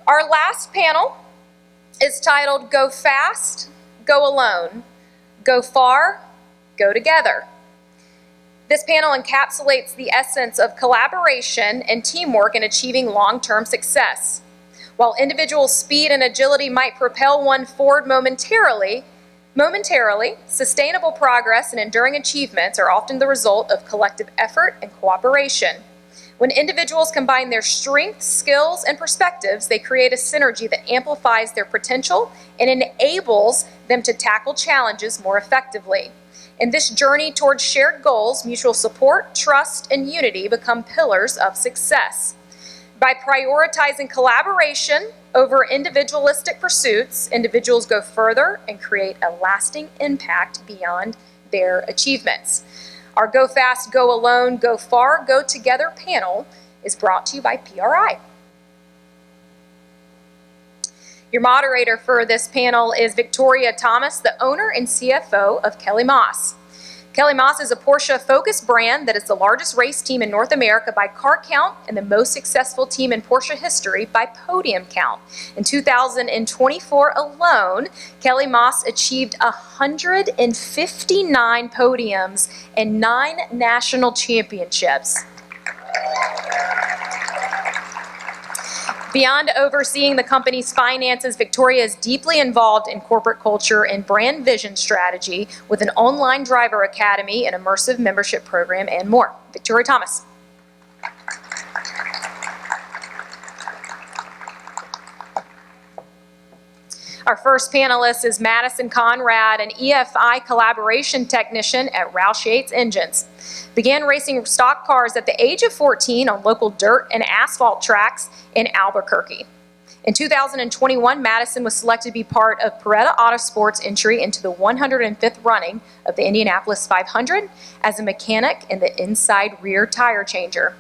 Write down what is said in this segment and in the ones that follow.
Our last panel is titled Go Fast, Go Alone, Go Far, Go Together. This panel encapsulates the essence of collaboration and teamwork in achieving long-term success. While individual speed and agility might propel one forward momentarily, sustainable progress and enduring achievements are often the result of collective effort and cooperation. When individuals combine their strengths, skills, and perspectives, they create a synergy that amplifies their potential and enables them to tackle challenges more effectively. In this journey towards shared goals, mutual support, trust, and unity become pillars of success. By prioritizing collaboration over individualistic pursuits, individuals go further and create a lasting impact beyond their achievements. Our Go Fast, Go Alone, Go Far, Go Together panel is brought to you by PRI. Your moderator for this panel is Victoria Thomas, the owner and CFO of Kellymoss. Kellymoss is a Porsche-focused brand that is the largest race team in North America by car count and the most successful team in Porsche history by podium count. In 2024 alone, Kellymoss achieved 159 podiums and 9 national championships. Beyond overseeing the company's finances, Victoria is deeply involved in corporate culture and brand vision strategy with an online driver academy, an immersive membership program, and more. Victoria Thomas. Our first panelist is Madison Conrad, an EFI calibration technician at Roush Yates Engines. Began racing stock cars at the age of 14 on local dirt and asphalt tracks in Albuquerque. In 2021, Madison was selected to be part of Peretta Autosport's entry into the 105th running of the Indianapolis 500 as a mechanic in the inside rear tire changer.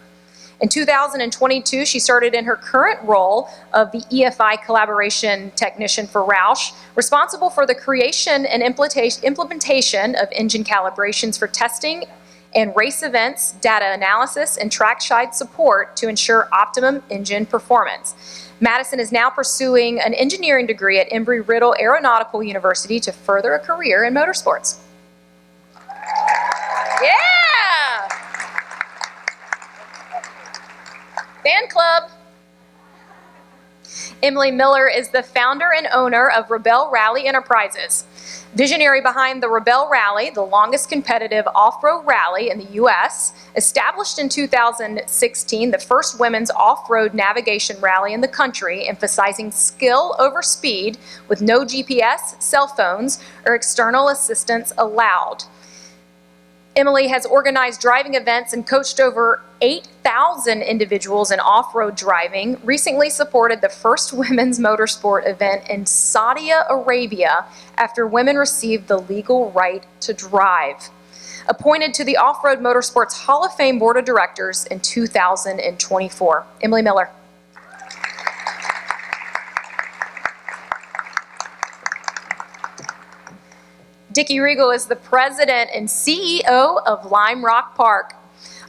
In 2022, she started in her current role of the EFI collaboration technician for Roush, responsible for the creation and implementation of engine calibrations for testing and race events, data analysis, and trackside support to ensure optimum engine performance. Madison is now pursuing an engineering degree at Embry-Riddle Aeronautical University to further a career in motorsports. Yeah! Fan club. Emily Miller is the founder and owner of Rebel Rally Enterprises. Visionary behind the Rebel Rally, the longest competitive off-road rally in the U.S., established in 2016, the first women's off-road navigation rally in the country, emphasizing skill over speed with no GPS, cell phones, or external assistance allowed. Emily has organized driving events and coached over 8,000 individuals in off-road driving, recently supported the first women's motorsport event in Saudi Arabia after women received the legal right to drive. Appointed to the Off-Road Motorsports Hall of Fame Board of Directors in 2024. Emily Miller. Dickie Regal is the president and CEO of Lime Rock Park.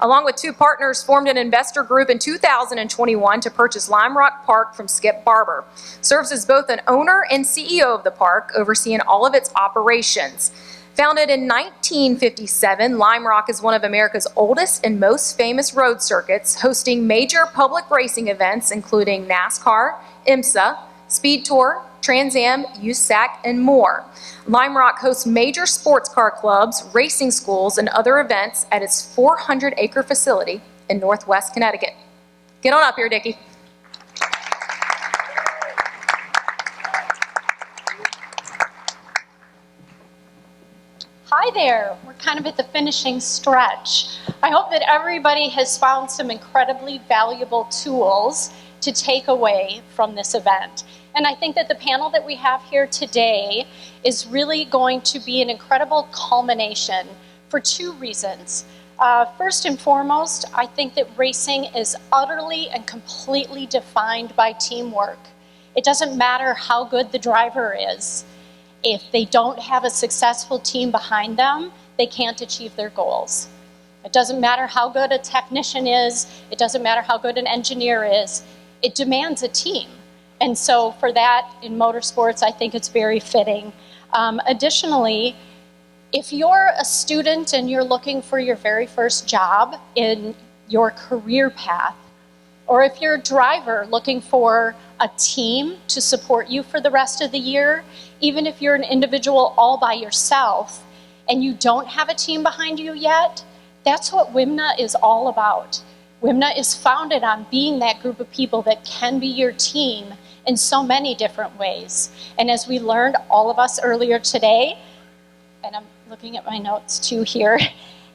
Along with 2 partners, formed an investor group in 2021 to purchase Lime Rock Park from Skip Barber. Serves as both an owner and CEO of the park, overseeing all of its operations. Founded in 1957, Lime Rock is one of America's oldest and most famous road circuits, hosting major public racing events including NASCAR, IMSA, Speed Tour, Trans Am, USAC, and more. Lime Rock hosts major sports car clubs, racing schools, and other events at its 400-acre facility in Northwest Connecticut. Get on up here, Dickie. Hi there. We're kind of at the finishing stretch. I hope that everybody has found some incredibly valuable tools to take away from this event. And I think that the panel that we have here today is really going to be an incredible culmination for 2 reasons. First and foremost, I think that racing is utterly and completely defined by teamwork. It doesn't matter how good the driver is. If they don't have a successful team behind them, they can't achieve their goals. It doesn't matter how good a technician is. It doesn't matter how good an engineer is. It demands a team. And so for that, in motorsports, I think it's very fitting. Additionally, if you're a student and you're looking for your very first job in your career path, or if you're a driver looking for a team to support you for the rest of the year, even if you're an individual all by yourself and you don't have a team behind you yet, that's what WIMNA is all about. WIMNA is founded on being that group of people that can be your team in so many different ways. And as we learned, all of us earlier today, and I'm looking at my notes too here,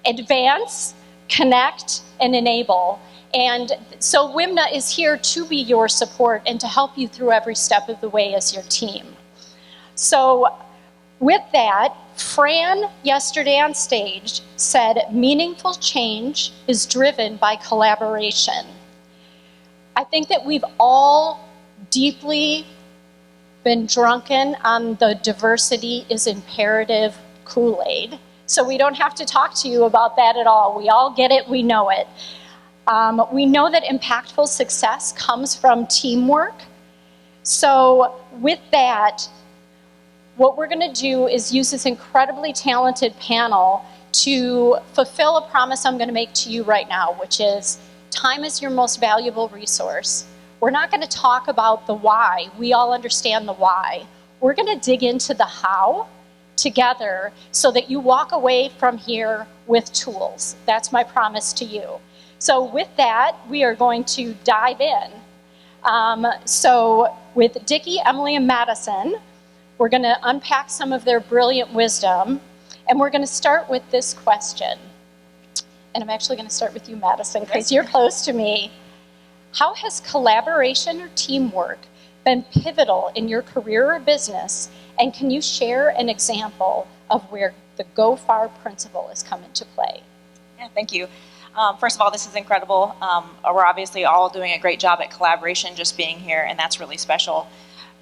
advance, connect, and enable. And so WIMNA is here to be your support and to help you through every step of the way as your team. So with that, Fran yesterday on stage said meaningful change is driven by collaboration. I think that we've all deeply been drunken on the diversity is imperative Kool-Aid. So we don't have to talk to you about that at all. We all get it, we know it. We know that impactful success comes from teamwork. So with that, what we're going to do is use this incredibly talented panel to fulfill a promise I'm going to make to you right now, which is time is your most valuable resource. We're not going to talk about the why. We all understand the why. We're going to dig into the how together so that you walk away from here with tools. That's my promise to you. So with that, we are going to dive in. So with Dickie, Emily, and Madison, we're going to unpack some of their brilliant wisdom, and we're going to start with this question. And I'm actually going to start with you, Madison, because you're close to me. How has collaboration or teamwork been pivotal in your career or business, and can you share an example of where the Go Far principle has come into play? Yeah, thank you. First of all, this is incredible. We're obviously all doing a great job at collaboration, just being here, and that's really special.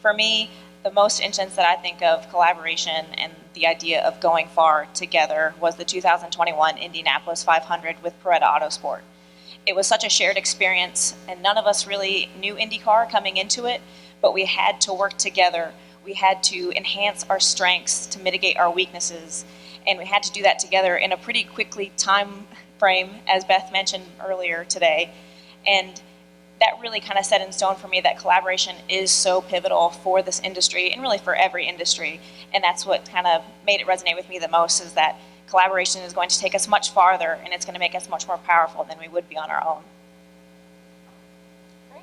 For me, the most instance that I think of collaboration and the idea of going far together was the 2021 Indianapolis 500 with Peretta Autosport. It was such a shared experience, and none of us really knew IndyCar coming into it, but we had to work together. We had to enhance our strengths to mitigate our weaknesses, and we had to do that together in a pretty quickly time frame, as Beth mentioned earlier today. And that really kind of set in stone for me that collaboration is so pivotal for this industry and really for every industry. And that's what kind of made it resonate with me the most, is that collaboration is going to take us much farther, and it's going to make us much more powerful than we would be on our own. Great.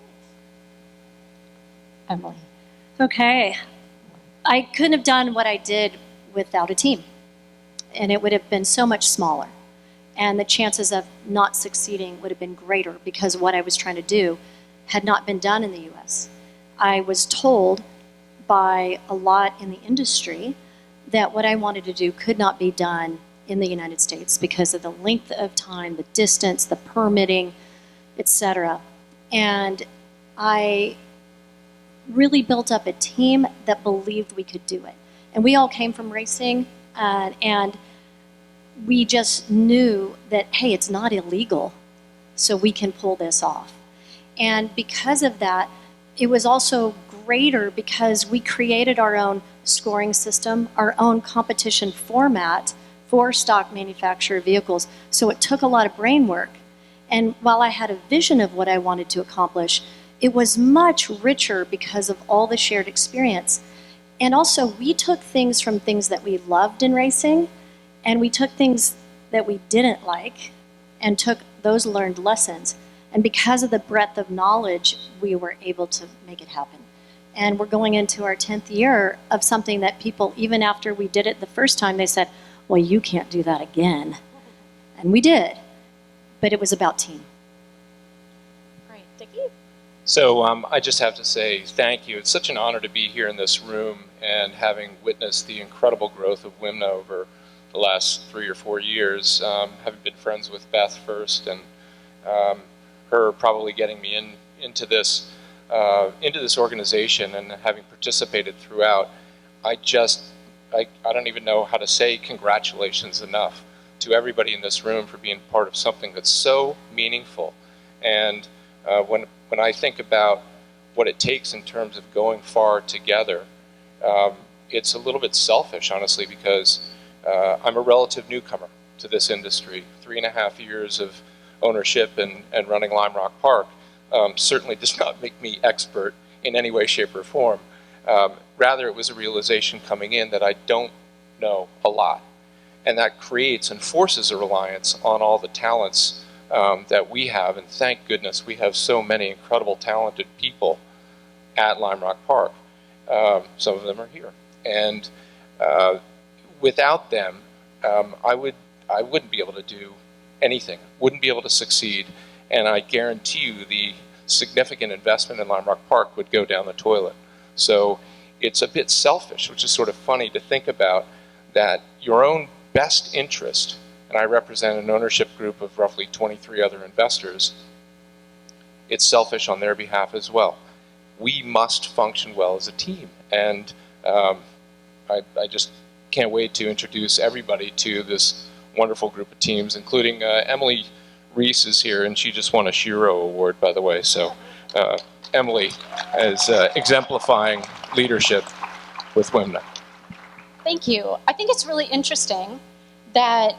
Emily. Okay. I couldn't have done what I did without a team, and it would have been so much smaller. And the chances of not succeeding would have been greater because what I was trying to do had not been done in the US. I was told by a lot in the industry that what I wanted to do could not be done in the United States because of the length of time, the distance, the permitting, etc. And I really built up a team that believed we could do it. And we all came from racing, and we just knew that, hey, it's not illegal, so we can pull this off. And because of that, it was also greater because we created our own scoring system, our own competition format for stock manufactured vehicles. So it took a lot of brain work. And while I had a vision of what I wanted to accomplish, it was much richer because of all the shared experience. And also, we took things from things that we loved in racing, and we took things that we didn't like and took those learned lessons. And because of the breadth of knowledge, we were able to make it happen. And we're going into our 10th year of something that people, even after we did it the first time, they said, well, you can't do that again. And we did, but it was about team. Great. Dickie? So I just have to say thank you. It's such an honor to be here in this room and having witnessed the incredible growth of WIMNA over the last 3 or 4 years, having been friends with Beth first, and her probably getting me into this organization and having participated throughout. I don't even know how to say congratulations enough to everybody in this room for being part of something that's so meaningful. And when I think about what it takes in terms of going far together, it's a little bit selfish, honestly, because I'm a relative newcomer to this industry. 3.5 years of ownership and running Lime Rock Park certainly does not make me expert in any way, shape, or form. Rather, it was a realization coming in that I don't know a lot. And that creates and forces a reliance on all the talents that we have. And thank goodness we have so many incredible, talented people at Lime Rock Park. Some of them are here. And without them, I wouldn't be able to do anything, wouldn't be able to succeed. And I guarantee you the significant investment in Lime Rock Park would go down the toilet. So it's a bit selfish, which is sort of funny to think about, that your own best interest, and I represent an ownership group of roughly 23 other investors, it's selfish on their behalf as well. We must function well as a team. And I just can't wait to introduce everybody to this wonderful group of teams, including Emily Reese is here, and she just won a Shiro Award, by the way. So Emily is exemplifying leadership with WMNA. Thank you. I think it's really interesting that,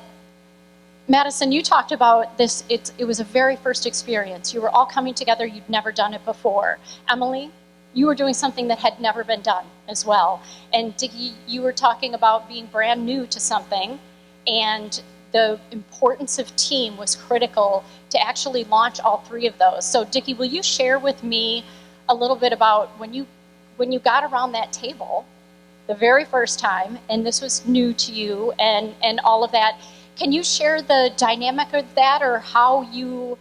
Madison, you talked about this, it was a very first experience. You were all coming together, you'd never done it before. Emily, you were doing something that had never been done as well. And Dickie, you were talking about being brand new to something, and the importance of team was critical to actually launch all three of those. So Dickie, will you share with me a little bit about when you got around that table the very first time, and this was new to you and all of that. Can you share the dynamic of that, or how you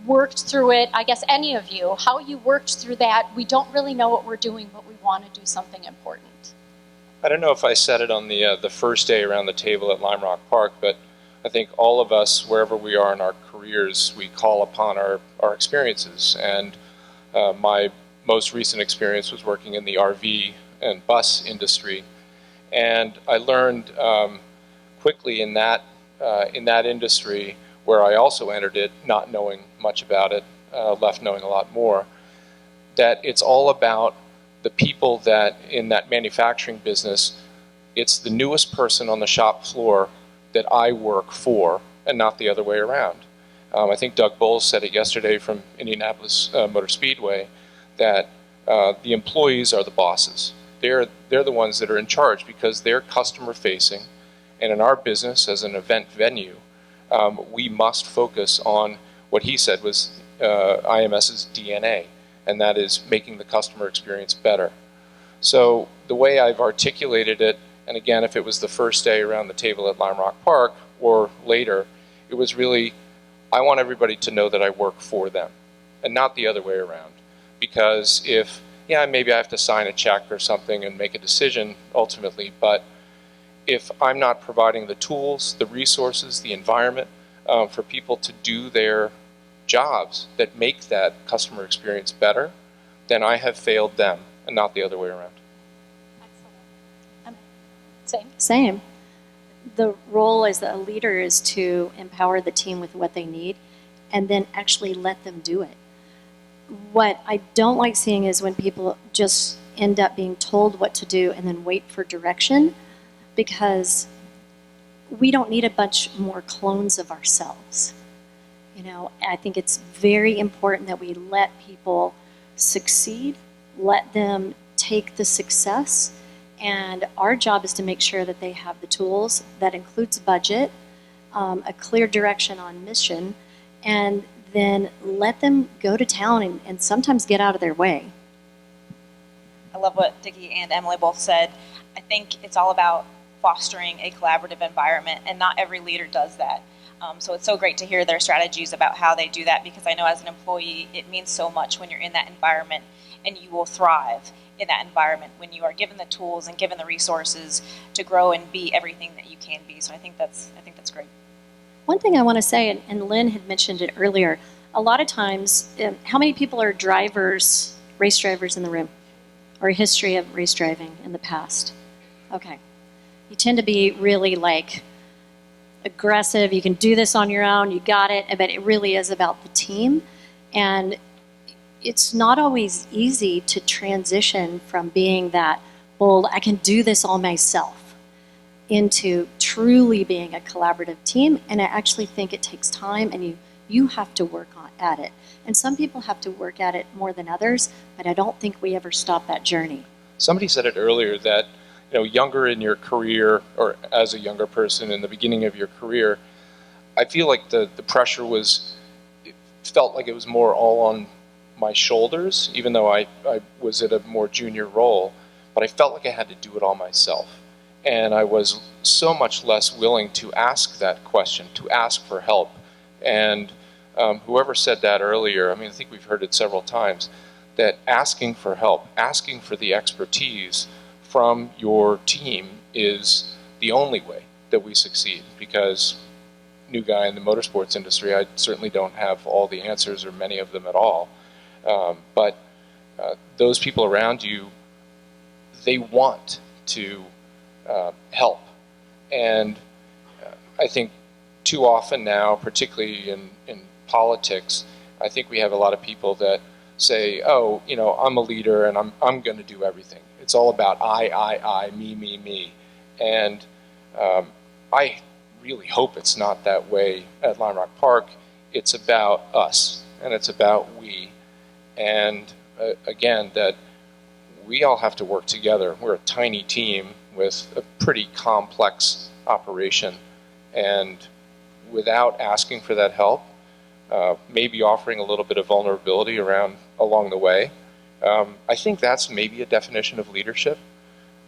worked through it? I guess any of you, how you worked through that. We don't really know what we're doing, but we want to do something important. I don't know if I said it on the first day around the table at Lime Rock Park, but I think all of us, wherever we are in our careers, we call upon our experiences. And my most recent experience was working in the RV and bus industry, and I learned quickly in that industry, where I also entered it not knowing much about it, left knowing a lot more, that it's all about the people that in that manufacturing business. It's the newest person on the shop floor that I work for, and not the other way around. I think Doug Bowles said it yesterday from Indianapolis Motor Speedway, that the employees are the bosses. They're the ones that are in charge because they're customer facing. And in our business as an event venue, we must focus on what he said was IMS's DNA, and that is making the customer experience better. So the way I've articulated it, and again, if it was the first day around the table at Lime Rock Park or later, it was really, I want everybody to know that I work for them and not the other way around. Because maybe I have to sign a check or something and make a decision ultimately, but if I'm not providing the tools, the resources, the environment for people to do their jobs that make that customer experience better, then I have failed them and not the other way around. Excellent. Same. The role as a leader is to empower the team with what they need and then actually let them do it. What I don't like seeing is when people just end up being told what to do and then wait for direction, because we don't need a bunch more clones of ourselves. You know, I think it's very important that we let people succeed, let them take the success, and our job is to make sure that they have the tools. That includes budget, a clear direction on mission, and then let them go to town and sometimes get out of their way. I love what Dickie and Emily both said. I think it's all about fostering a collaborative environment, and not every leader does that. So it's so great to hear their strategies about how they do that, because I know as an employee, it means so much when you're in that environment, and you will thrive in that environment when you are given the tools and given the resources to grow and be everything that you can be. So I think that's great. One thing I want to say, and Lynn had mentioned it earlier, a lot of times, how many people are drivers, race drivers in the room, or a history of race driving in the past? Okay. You tend to be really like aggressive, you can do this on your own, you got it, but it really is about the team. And it's not always easy to transition from being that bold, I can do this all myself, into truly being a collaborative team. And I actually think it takes time, and you have to work at it. And some people have to work at it more than others, but I don't think we ever stop that journey. Somebody said it earlier that, younger in your career, or as a younger person in the beginning of your career, I feel like the pressure it felt like it was more all on my shoulders, even though I was at a more junior role, but I felt like I had to do it all myself. And I was so much less willing to ask that question, to ask for help. And whoever said that earlier, I think we've heard it several times, that asking for help, asking for the expertise from your team is the only way that we succeed, because new guy in the motorsports industry, I certainly don't have all the answers or many of them at all. But those people around you, they want to help. And I think too often now, particularly in politics, I think we have a lot of people that say, oh, I'm a leader and I'm going to do everything. It's all about I, me. And I really hope it's not that way at Lime Rock Park. It's about us, and it's about we. And again, that we all have to work together. We're a tiny team with a pretty complex operation, and without asking for that help, maybe offering a little bit of vulnerability along the way, I think that's maybe a definition of leadership,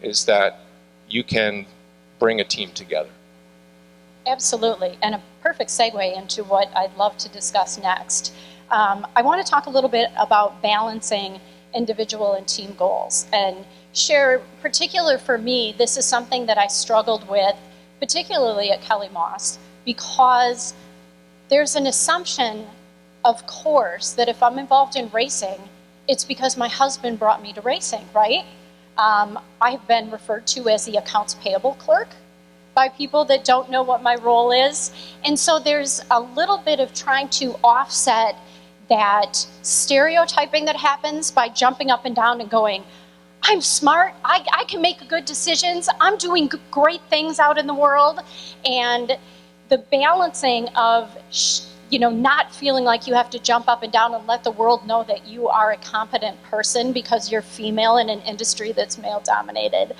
is that you can bring a team together. Absolutely, and a perfect segue into what I'd love to discuss next. I want to talk a little bit about balancing individual and team goals, and share, particular for me, this is something that I struggled with, particularly at Kellymoss, because there's an assumption, of course, that if I'm involved in racing, it's because my husband brought me to racing, right? I've been referred to as the accounts payable clerk by people that don't know what my role is. And so there's a little bit of trying to offset that stereotyping that happens by jumping up and down and going, I'm smart, I can make good decisions, I'm doing great things out in the world. And the balancing of not feeling like you have to jump up and down and let the world know that you are a competent person because you're female in an industry that's male dominated.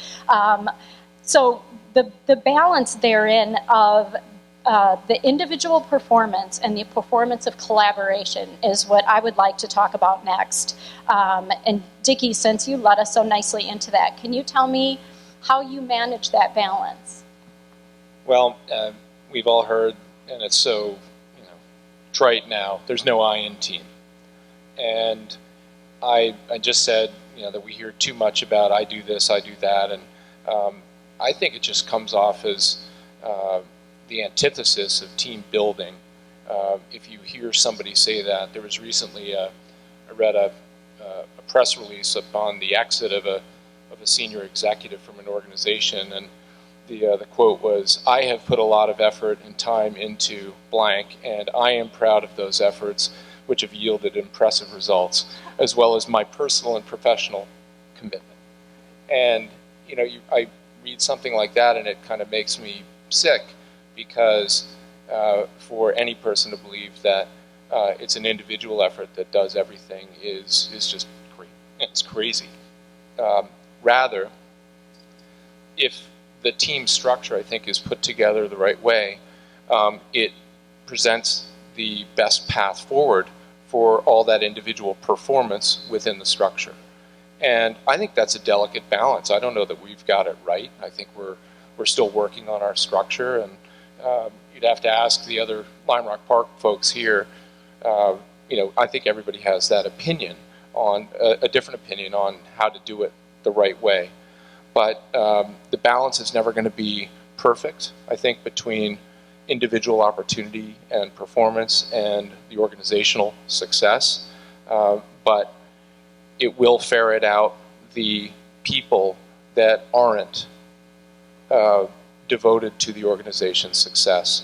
So the balance therein of the individual performance and the performance of collaboration is what I would like to talk about next. And Dickie, since you led us so nicely into that, can you tell me how you manage that balance? Well, we've all heard, and it's so trite now, there's no I in team. And I just said that we hear too much about I do this, I do that, and I think it just comes off as the antithesis of team building. If you hear somebody say that, there was recently I read a press release upon the exit of a senior executive from an organization, and the quote was, I have put a lot of effort and time into blank, and I am proud of those efforts, which have yielded impressive results, as well as my personal and professional commitment. And I read something like that, and it kind of makes me sick, because for any person to believe that it's an individual effort that does everything is just it's crazy. Rather, if the team structure, I think, is put together the right way, it presents the best path forward for all that individual performance within the structure. And I think that's a delicate balance. I don't know that we've got it right. I think we're still working on our structure, and you'd have to ask the other Lime Rock Park folks here. I think everybody has that opinion on a different opinion on how to do it the right way. But the balance is never going to be perfect, I think, between individual opportunity and performance and the organizational success. But it will ferret out the people that aren't devoted to the organization's success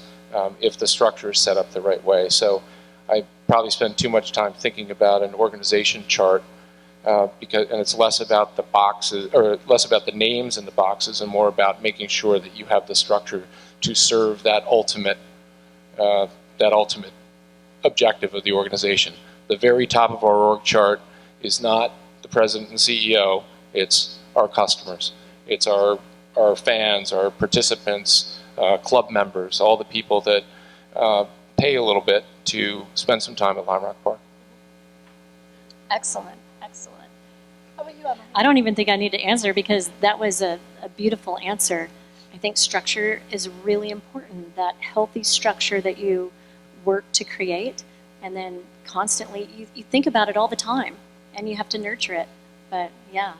if the structure is set up the right way. So I probably spend too much time thinking about an organization chart, and it's less about the boxes, or less about the names in the boxes, and more about making sure that you have the structure to serve that ultimate objective of the organization. The very top of our org chart is not the president and CEO, it's our customers. It's our fans, our participants, club members, all the people that pay a little bit to spend some time at Lime Rock Park. Excellent, excellent. How about you, Emily? I don't even think I need to answer because that was a beautiful answer. I think structure is really important, that healthy structure that you work to create, and then constantly, you think about it all the time, and you have to nurture it. But yeah,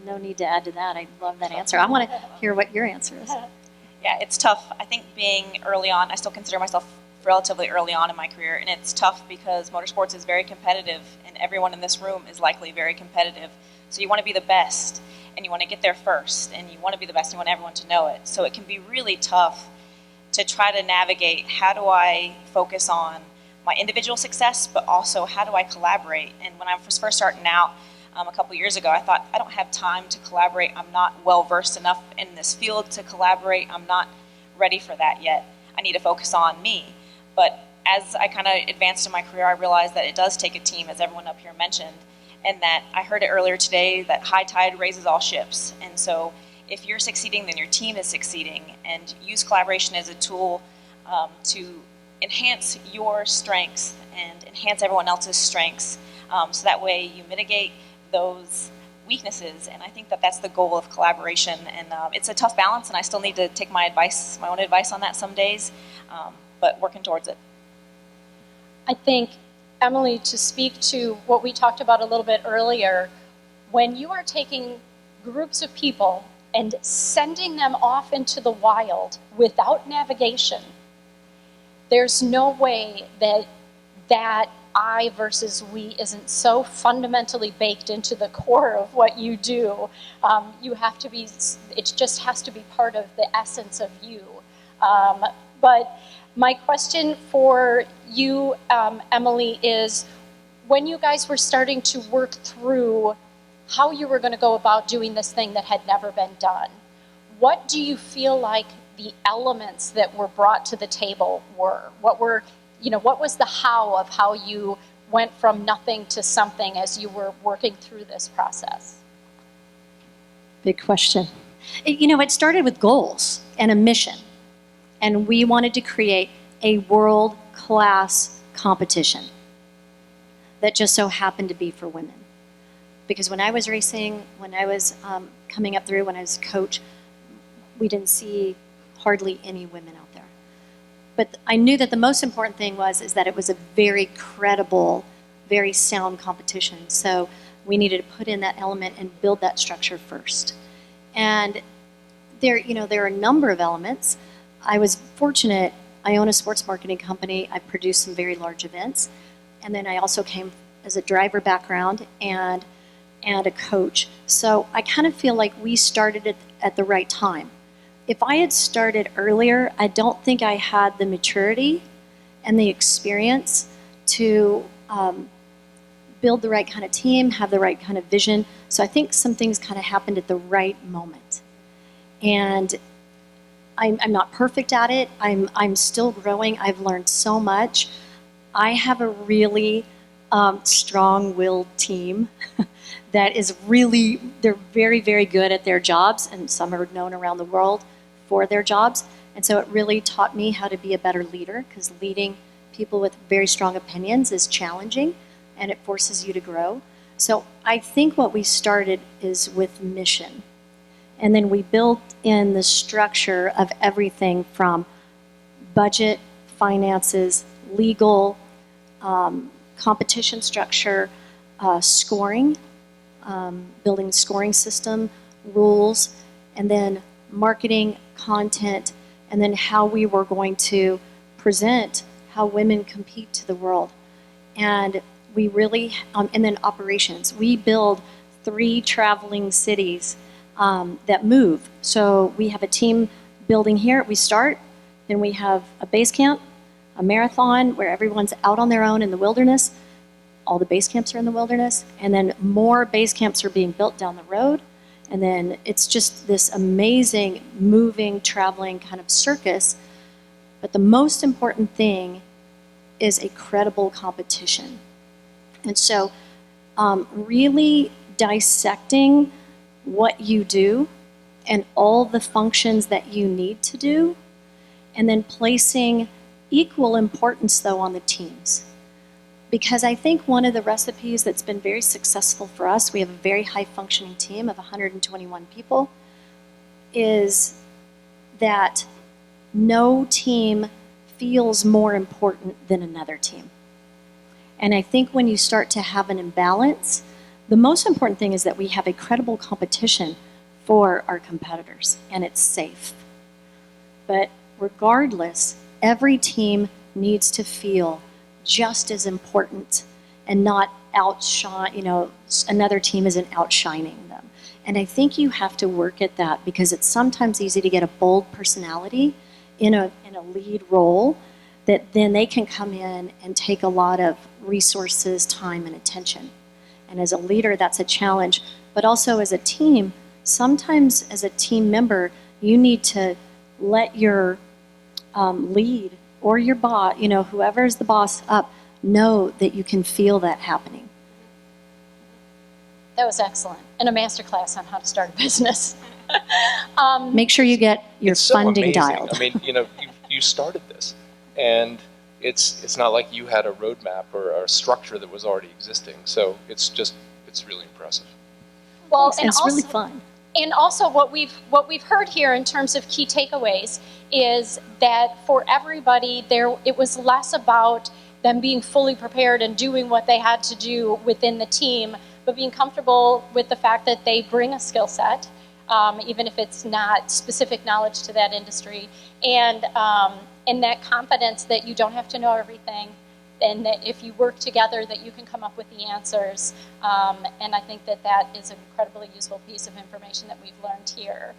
no need to add to that. I love that answer. I want to hear what your answer is. Yeah, it's tough. I think being early on, I still consider myself relatively early on in my career, and it's tough because motorsports is very competitive, and everyone in this room is likely very competitive. So you want to be the best, and you want to get there first, and you want to be the best, and you want everyone to know it. So it can be really tough to try to navigate, how do I focus on my individual success, but also how do I collaborate? And when I was first starting out a couple years ago, I thought, I don't have time to collaborate. I'm not well-versed enough in this field to collaborate. I'm not ready for that yet. I need to focus on me. But as I kind of advanced in my career, I realized that it does take a team, as everyone up here mentioned, and that I heard it earlier today that high tide raises all ships. And so if you're succeeding, then your team is succeeding, and use collaboration as a tool to enhance your strengths and enhance everyone else's strengths, so that way you mitigate those weaknesses. And I think that that's the goal of collaboration, and it's a tough balance, and I still need to take my own advice on that some days, but working towards it. I think, Emily, to speak to what we talked about a little bit earlier, when you are taking groups of people and sending them off into the wild without navigation, there's no way that I versus we isn't so fundamentally baked into the core of what you do. You have to be, it just has to be part of the essence of you. But my question for you, Emily, is when you guys were starting to work through how you were going to go about doing this thing that had never been done, what do you feel like the elements that were brought to the table were? What was the how of how you went from nothing to something as you were working through this process? Big question. It started with goals and a mission. And we wanted to create a world-class competition that just so happened to be for women. Because when I was racing, when I was coming up through, when I was coach, we didn't see hardly any women out there. But I knew that the most important thing is that it was a very credible, very sound competition. So we needed to put in that element and build that structure first. And there are a number of elements. I was fortunate. I own a sports marketing company. I produced some very large events. And then I also came as a driver background and a coach. So I kind of feel like we started it at the right time. If I had started earlier, I don't think I had the maturity and the experience to build the right kind of team, have the right kind of vision. So I think some things kind of happened at the right moment. And I'm not perfect at it. I'm still growing. I've learned so much. I have a really strong-willed team that is really, they're very, very good at their jobs, and some are known around the world for their jobs. And so it really taught me how to be a better leader, because leading people with very strong opinions is challenging, and it forces you to grow. So I think what we started is with mission. And then we built in the structure of everything from budget, finances, legal, competition structure, scoring, building scoring system, rules, and then marketing, content, and then how we were going to present how women compete to the world. And we really, and then operations. We build 3 traveling cities that move. So we have a team building here. We start, then we have a base camp, a marathon where everyone's out on their own in the wilderness. All the base camps are in the wilderness, and then more base camps are being built down the road. And then it's just this amazing, moving, traveling kind of circus. But the most important thing is a credible competition. And so really dissecting what you do and all the functions that you need to do, and then placing equal importance, though, on the teams. Because I think one of the recipes that's been very successful for us, we have a very high-functioning team of 121 people, is that no team feels more important than another team. And I think when you start to have an imbalance, the most important thing is that we have a credible competition for our competitors, and it's safe. But regardless, every team needs to feel just as important and not outshine, another team isn't outshining them. And I think you have to work at that, because it's sometimes easy to get a bold personality in a lead role that then they can come in and take a lot of resources, time, and attention. And as a leader, that's a challenge. But also as a team, sometimes as a team member, you need to let your lead or your boss, whoever's the boss up, know that you can feel that happening. That was excellent. And a masterclass on how to start a business. Make sure you get your It's so funding amazing. dialed. I mean, you started this, and it's not like you had a roadmap or a structure that was already existing. So it's really impressive. Well, And it's really fun. And also what we've heard here in terms of key takeaways is that for everybody it was less about them being fully prepared and doing what they had to do within the team, but being comfortable with the fact that they bring a skill set, even if it's not specific knowledge to that industry, and that confidence that you don't have to know everything, and that if you work together that you can come up with the answers. And I think that is an incredibly useful piece of information that we've learned here.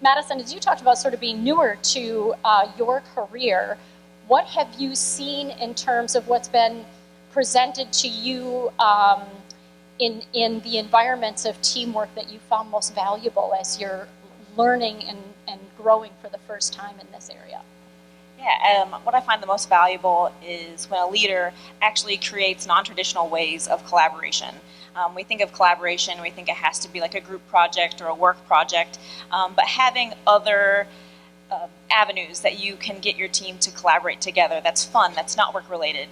Madison, as you talked about sort of being newer to your career, what have you seen in terms of what's been presented to you in the environments of teamwork that you found most valuable as you're learning and growing for the first time in this area? Yeah, what I find the most valuable is when a leader actually creates non-traditional ways of collaboration. We think of collaboration, we think it has to be like a group project or a work project, but having other avenues that you can get your team to collaborate together, that's fun, that's not work related.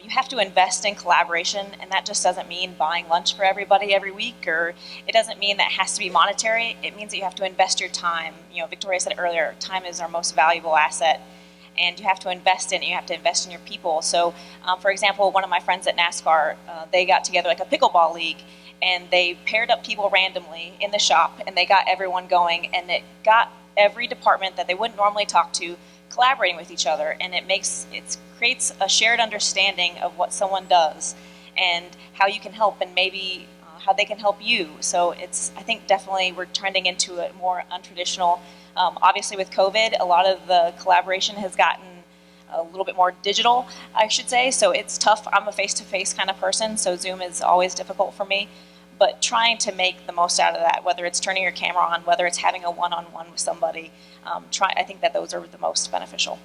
You have to invest in collaboration, and that just doesn't mean buying lunch for everybody every week, or it doesn't mean that it has to be monetary. It means that you have to invest your time. Victoria said earlier, time is our most valuable asset, and you have to invest in it. You have to invest in your people. So, for example, one of my friends at NASCAR, they got together like a pickleball league, and they paired up people randomly in the shop, and they got everyone going, and it got every department that they wouldn't normally talk to collaborating with each other, and it creates a shared understanding of what someone does and how you can help, and maybe how they can help you. So I think definitely we're trending into a more untraditional. Obviously with COVID, a lot of the collaboration has gotten a little bit more digital, I should say, so it's tough. I'm a face-to-face kind of person, so Zoom is always difficult for me, but trying to make the most out of that, whether it's turning your camera on, whether it's having a one-on-one with somebody, I think that those are the most beneficial.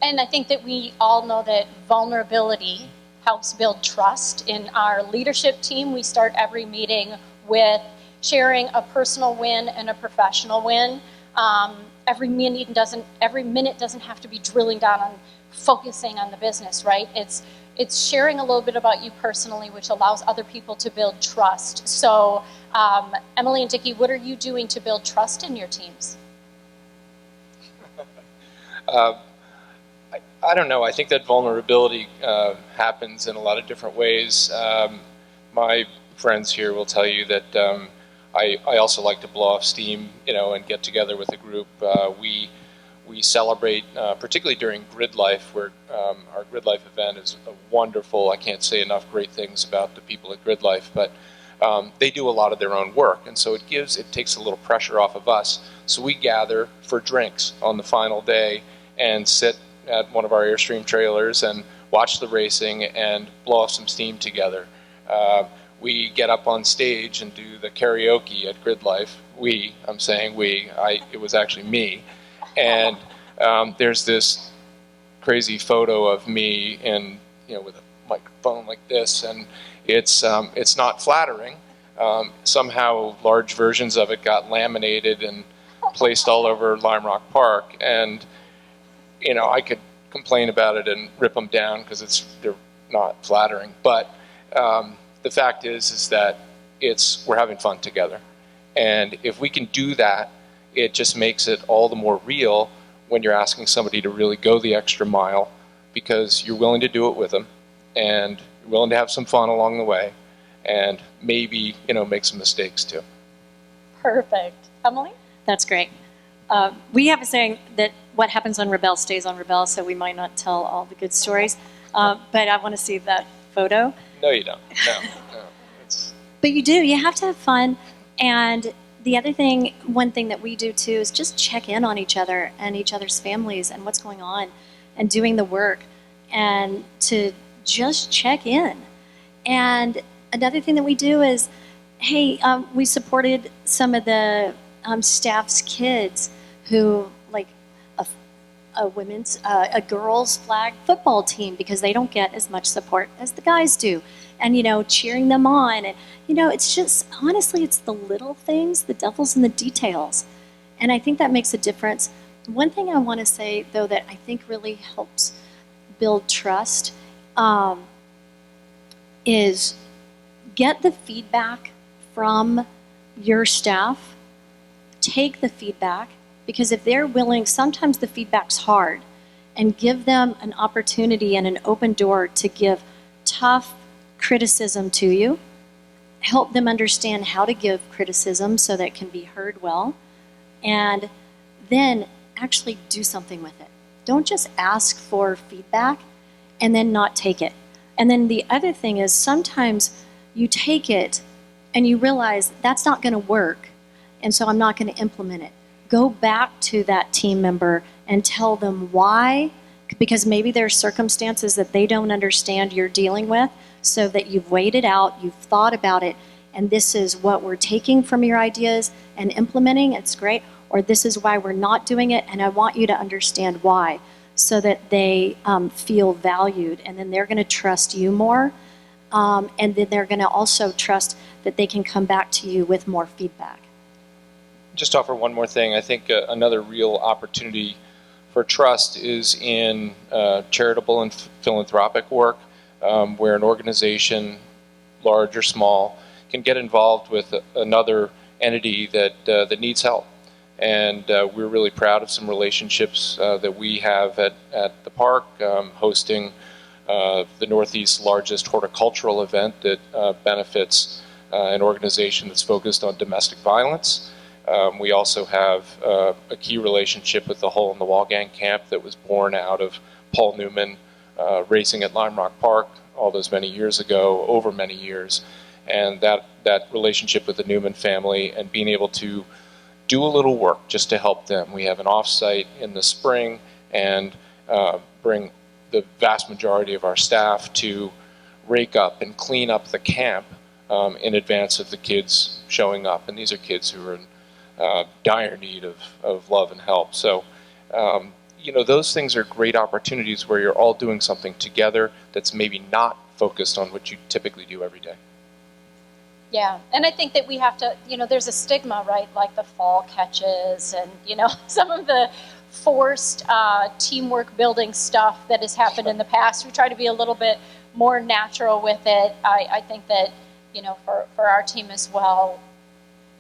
And I think that we all know that vulnerability helps build trust. In our leadership team, we start every meeting with sharing a personal win and a professional win. Every minute doesn't have to be drilling down on focusing on the business, right? It's sharing a little bit about you personally, which allows other people to build trust. So, Emily and Dickie, what are you doing to build trust in your teams? I don't know. I think that vulnerability happens in a lot of different ways. My friends here will tell you that I also like to blow off steam, and get together with a group. We celebrate, particularly during Grid Life, where our Grid Life event is wonderful. I can't say enough great things about the people at Grid Life, but they do a lot of their own work, and so it takes a little pressure off of us. So we gather for drinks on the final day and sit at one of our Airstream trailers and watch the racing and blow off some steam together. We get up on stage and do the karaoke at Grid Life. I'm saying we, it was actually me. And there's this crazy photo of me with a microphone like this, and it's not flattering. Somehow large versions of it got laminated and placed all over Lime Rock Park, and I could complain about it and rip them down because they're not flattering. But the fact is that we're having fun together, and if we can do that, it just makes it all the more real when you're asking somebody to really go the extra mile, because you're willing to do it with them, and you're willing to have some fun along the way, and maybe make some mistakes too. Perfect. Emily? That's great. We have a saying that what happens on Rebel stays on Rebel, so we might not tell all the good stories, but I want to see that photo. No, you don't. No. But you do. You have to have fun. And the other thing, one thing that we do too, is just check in on each other and each other's families and what's going on and doing the work, and to just check in. And another thing that we do is, hey, we supported some of the staff's kids who, like a girls flag football team, because they don't get as much support as the guys do, and cheering them on, and it's just, honestly, it's the little things, the devil's in the details, and I think that makes a difference. One thing I want to say, though, that I think really helps build trust is get the feedback from your staff. Take the feedback, because if they're willing, sometimes the feedback's hard, and give them an opportunity and an open door to give tough criticism to you. Help them understand how to give criticism so that it can be heard well, and then actually do something with it. Don't just ask for feedback and then not take it. And then the other thing is, sometimes you take it and you realize that's not going to work, and so I'm not going to implement it. Go back to that team member and tell them why, because maybe there are circumstances that they don't understand you're dealing with, so that you've weighed it out, you've thought about it, and this is what we're taking from your ideas and implementing. It's great. Or this is why we're not doing it, and I want you to understand why, so that they feel valued, and then they're going to trust you more, and then they're going to also trust that they can come back to you with more feedback. Just offer one more thing. I think another real opportunity for trust is in charitable and philanthropic work, where an organization, large or small, can get involved with another entity that needs help. And we're really proud of some relationships that we have at the park, hosting the Northeast's largest horticultural event that benefits an organization that's focused on domestic violence. We also have a key relationship with the Hole in the Wall Gang camp that was born out of Paul Newman racing at Lime Rock Park all those many years ago, over many years. And that relationship with the Newman family, and being able to do a little work just to help them. We have an off-site in the spring, and bring the vast majority of our staff to rake up and clean up the camp in advance of the kids showing up. And these are kids who are in dire need of love and help. So, those things are great opportunities where you're all doing something together that's maybe not focused on what you typically do every day. Yeah, and I think that we have to, there's a stigma, right, like the fall catches and, some of the forced teamwork building stuff that has happened in the past. We try to be a little bit more natural with it. I think that, for our team as well,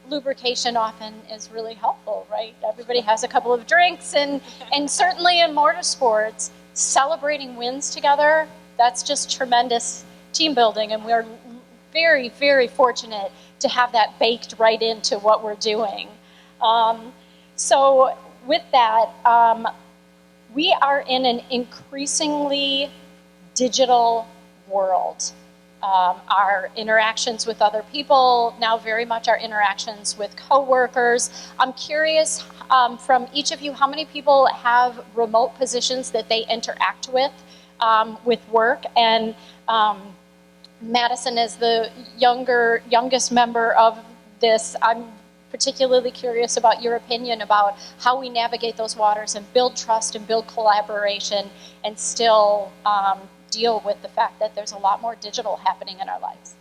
lubrication often is really helpful, right? Everybody has a couple of drinks, and certainly in motorsports, celebrating wins together, that's just tremendous team building, and we're very, very fortunate to have that baked right into what we're doing. So with that, we are in an increasingly digital world. our interactions with other people, now very much our interactions with coworkers. I'm curious from each of you, how many people have remote positions that they interact with work? And Madison, as the youngest member of this, I'm particularly curious about your opinion about how we navigate those waters and build trust and build collaboration and still deal with the fact that there's a lot more digital happening in our lives.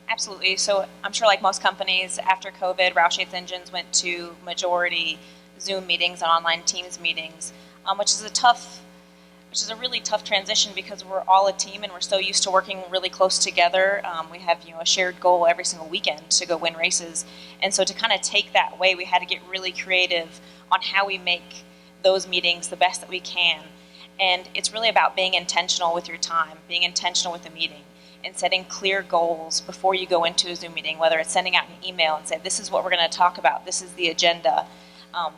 Absolutely. So I'm sure like most companies, after COVID, Roush Yates engines went to majority Zoom meetings and online Teams meetings, which is a really tough transition because we're all a team and we're so used to working really close together. We have a shared goal every single weekend to go win races, and so to kind of take that away, we had to get really creative on how we make those meetings the best that we can. And it's really about being intentional with your time, being intentional with the meeting, and setting clear goals before you go into a Zoom meeting, whether it's sending out an email and say, this is what we're going to talk about, this is the agenda.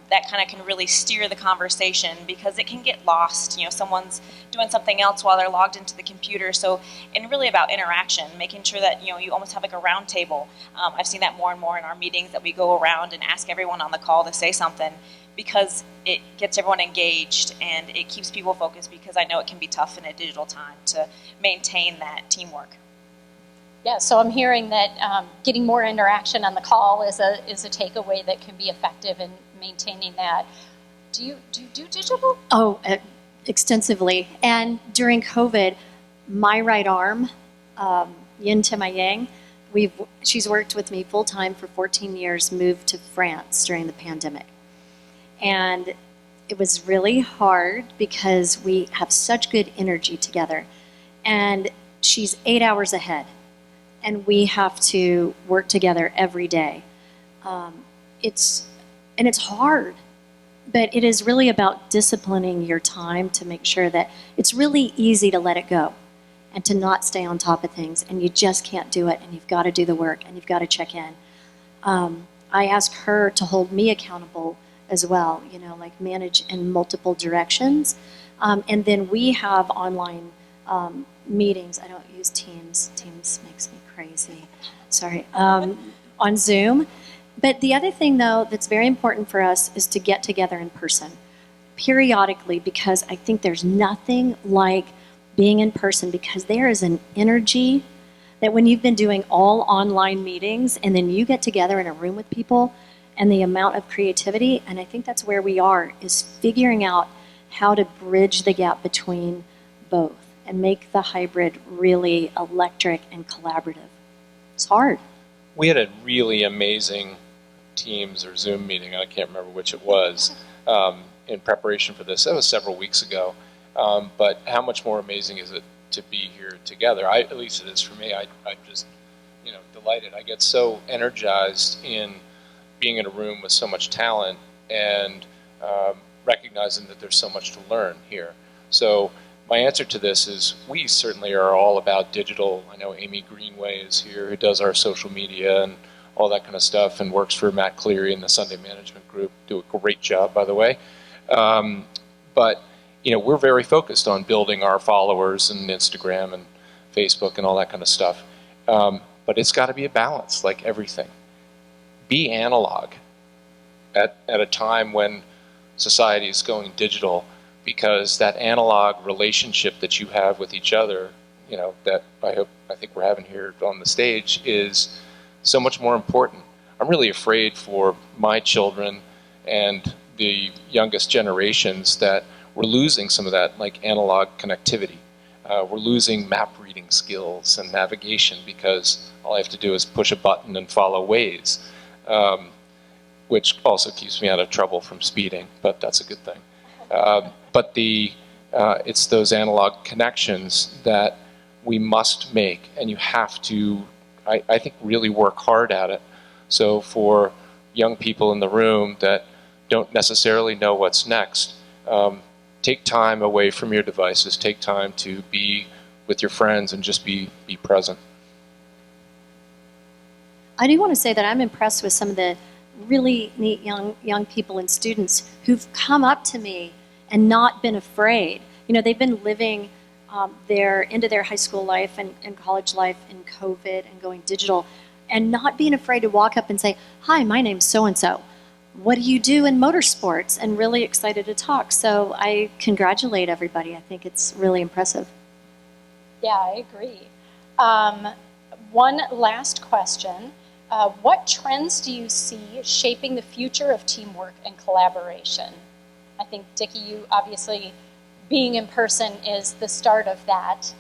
That kind of can really steer the conversation because it can get lost. Someone's doing something else while they're logged into the computer. So, and really about interaction, making sure that, you almost have like a round table. I've seen that more and more in our meetings, that we go around and ask everyone on the call to say something, because it gets everyone engaged and it keeps people focused, because I know it can be tough in a digital time to maintain that teamwork. Yeah, so I'm hearing that getting more interaction on the call is a takeaway that can be effective in maintaining that. Do you do digital? Oh, extensively. And during COVID, my right arm, yin to my yang, she's worked with me full time for 14 years, moved to France during the pandemic. And it was really hard because we have such good energy together. And she's 8 hours ahead. And we have to work together every day. It's hard, but it is really about disciplining your time to make sure that it's really easy to let it go and to not stay on top of things, and you just can't do it, and you've got to do the work, and you've got to check in. I ask her to hold me accountable as well, like manage in multiple directions. And then we have online meetings. I don't use Teams. Teams makes me crazy. Sorry. On Zoom. But the other thing, though, that's very important for us is to get together in person periodically, because I think there's nothing like being in person, because there is an energy that when you've been doing all online meetings and then you get together in a room with people, and the amount of creativity, and I think that's where we are, is figuring out how to bridge the gap between both and make the hybrid really electric and collaborative. It's hard. We had a really amazing Teams or Zoom meeting, I can't remember which it was, in preparation for this. That was several weeks ago. But how much more amazing is it to be here together? At least it is for me. I'm just delighted. I get so energized in being in a room with so much talent and recognizing that there's so much to learn here. So my answer to this is we certainly are all about digital. I know Amy Greenway is here, who does our social media and all that kind of stuff and works for Matt Cleary in the Sunday Management Group. Do a great job, by the way. But we're very focused on building our followers and Instagram and Facebook and all that kind of stuff. But it's got to be a balance, like everything. Be analog at a time when society is going digital, because that analog relationship that you have with each other, that I think we're having here on the stage, is so much more important. I'm really afraid for my children and the youngest generations that we're losing some of that like analog connectivity. We're losing map reading skills and navigation because all I have to do is push a button and follow Waze, which also keeps me out of trouble from speeding, but that's a good thing. But it's those analog connections that we must make, and you have to, I think, really work hard at it. So for young people in the room that don't necessarily know what's next, take time away from your devices, take time to be with your friends and just be present. I do want to say that I'm impressed with some of the really neat young people and students who've come up to me and not been afraid. They've been living into their high school life and college life in COVID and going digital, and not being afraid to walk up and say, "Hi, my name's so-and-so. What do you do in motorsports?" And really excited to talk. So I congratulate everybody. I think it's really impressive. Yeah, I agree. One last question. What trends do you see shaping the future of teamwork and collaboration? I think, Dickie, you obviously, being in person is the start of that,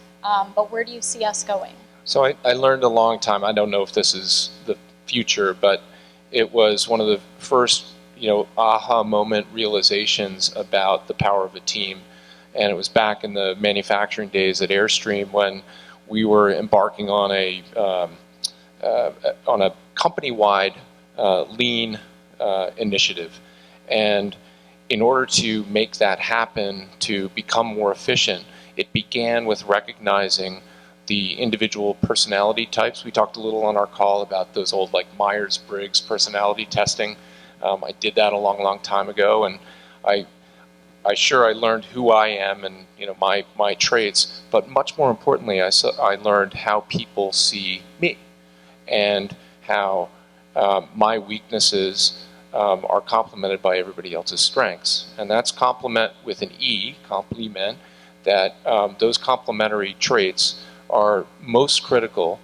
but where do you see us going? So I learned a long time, I don't know if this is the future, but it was one of the first, aha moment realizations about the power of a team. And it was back in the manufacturing days at Airstream when we were embarking on a company-wide lean initiative. And in order to make that happen, to become more efficient, it began with recognizing the individual personality types. We talked a little on our call about those old Myers-Briggs personality testing. I did that a long, long time ago, and I learned who I am and my traits, but much more importantly, I learned how people see me and how my weaknesses are complemented by everybody else's strengths. And that's complement with an E, complement, that those complementary traits are most critical,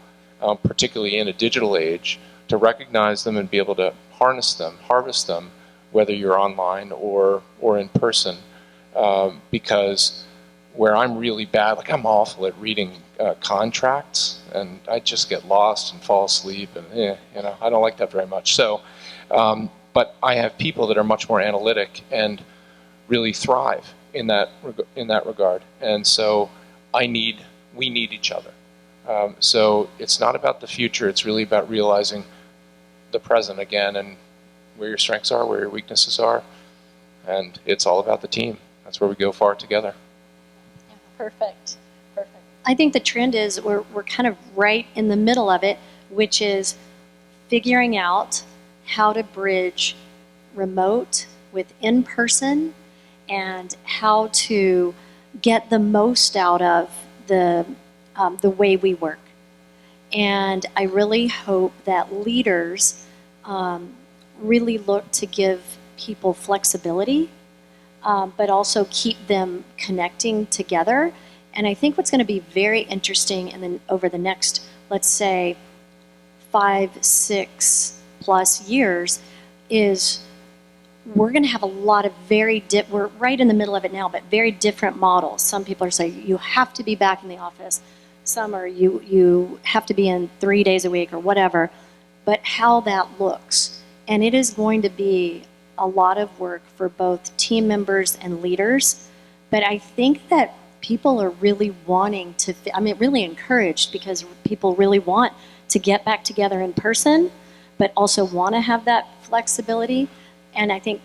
particularly in a digital age, to recognize them and be able to harness them, harvest them, whether you're online or in person. Because where I'm really bad, I'm awful at reading contracts, and I just get lost and fall asleep, and I don't like that very much. So, but I have people that are much more analytic and really thrive in that regard, and so we need each other. So it's not about the future; it's really about realizing the present again, and where your strengths are, where your weaknesses are, and it's all about the team. That's where we go far together. Yeah, perfect. I think the trend is we're kind of right in the middle of it, which is figuring out how to bridge remote with in-person and how to get the most out of the way we work. And I really hope that leaders really look to give people flexibility, but also keep them connecting together. And I think what's going to be very interesting over the next, let's say, 5-6+ years is we're going to have a lot of we're right in the middle of it now, but very different models. Some people are saying you have to be back in the office. Some are you have to be in 3 days a week or whatever. But how that looks. And it is going to be a lot of work for both team members and leaders. But I think that people are really wanting to, really encouraged, because people really want to get back together in person, but also want to have that flexibility. And I think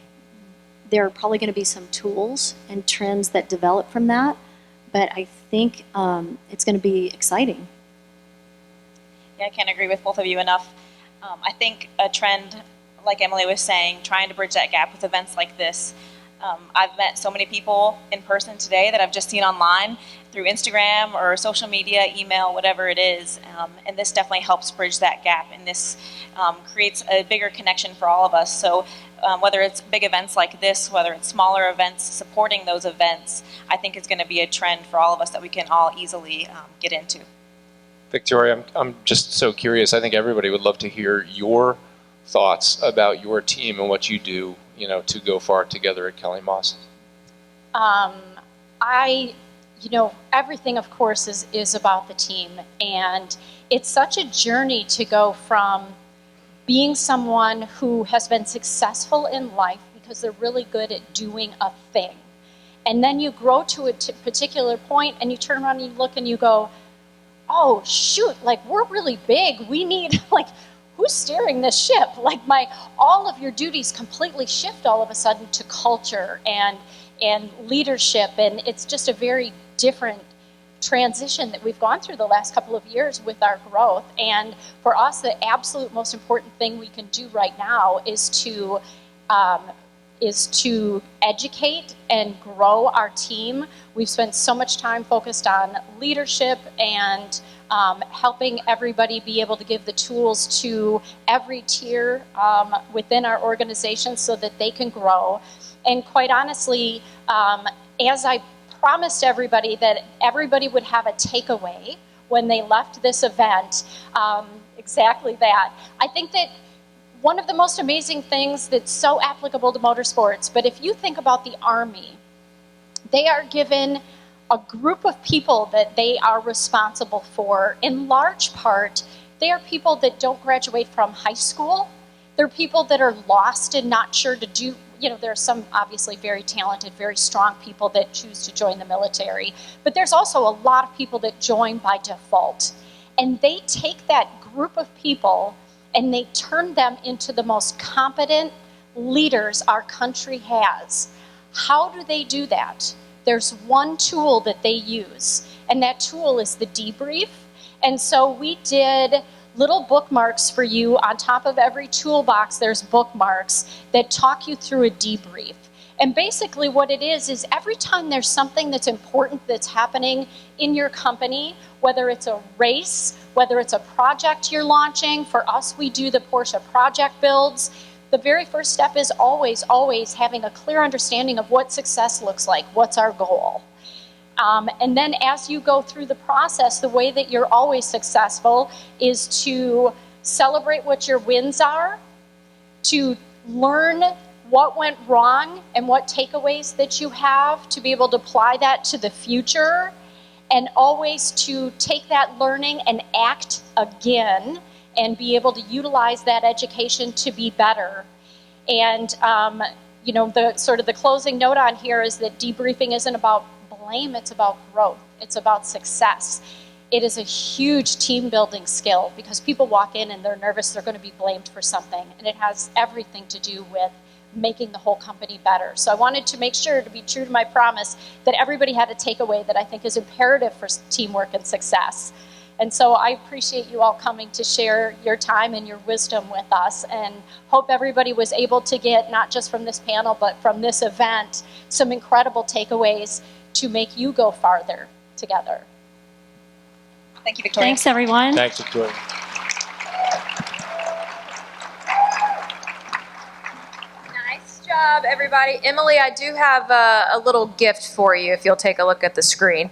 there are probably going to be some tools and trends that develop from that. But I think it's going to be exciting. Yeah, I can't agree with both of you enough. I think a trend, like Emily was saying, trying to bridge that gap with events like this. I've met so many people in person today that I've just seen online through Instagram or social media, email, whatever it is. And this definitely helps bridge that gap. And this creates a bigger connection for all of us. So whether it's big events like this, whether it's smaller events, supporting those events, I think is going to be a trend for all of us that we can all easily get into. Victoria, I'm just so curious. I think everybody would love to hear your thoughts about your team and what you do, to go far together at Kellymoss. Everything, of course, is about the team. And it's such a journey to go from being someone who has been successful in life because they're really good at doing a thing. And then you grow to a particular point and you turn around and you look and you go, oh, shoot, we're really big. We need, who's steering this ship? All of your duties completely shift all of a sudden to culture and leadership. And it's just a very different transition that we've gone through the last couple of years with our growth. And for us, the absolute most important thing we can do right now is to is to educate and grow our team. We've spent so much time focused on leadership and helping everybody be able to give the tools to every tier within our organization so that they can grow. And quite honestly, as I promised everybody that everybody would have a takeaway when they left this event, exactly that. I think that one of the most amazing things that's so applicable to motorsports, but if you think about the Army, they are given a group of people that they are responsible for. In large part, they are people that don't graduate from high school. They're people that are lost and not sure to do, you know, there are some obviously very talented, very strong people that choose to join the military, but there's also a lot of people that join by default. And they take that group of people and they turn them into the most competent leaders our country has. How do they do that? There's one tool that they use, and that tool is the debrief. And so we did little bookmarks for you. On top of every toolbox, there's bookmarks that talk you through a debrief. And basically what it is every time there's something that's important that's happening in your company, whether it's a race, whether it's a project you're launching, for us we do the Porsche project builds, the very first step is always having a clear understanding of what success looks like, what's our goal. And then as you go through the process, the way that you're always successful is to celebrate what your wins are, to learn what went wrong and what takeaways that you have, to be able to apply that to the future, and always to take that learning and act again and be able to utilize that education to be better. And you know, the sort of the closing note on here is that debriefing isn't about blame, it's about growth, it's about success. It is a huge team building skill because people walk in and they're nervous they're going to be blamed for something, and it has everything to do with making the whole company better. So I wanted to make sure to be true to my promise that everybody had a takeaway that I think is imperative for teamwork and success. And so I appreciate you all coming to share your time and your wisdom with us, and hope everybody was able to get, not just from this panel, but from this event, some incredible takeaways to make you go farther together. Thank you, Victoria. Thanks, everyone. Thanks, Victoria. Nice job, everybody. Emily, I do have a little gift for you if you'll take a look at the screen.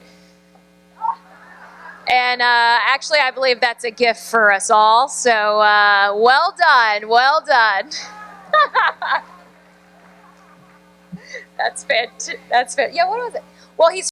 And actually, I believe that's a gift for us all. So well done, well done. That's fantastic. Yeah, what was it? Well, he's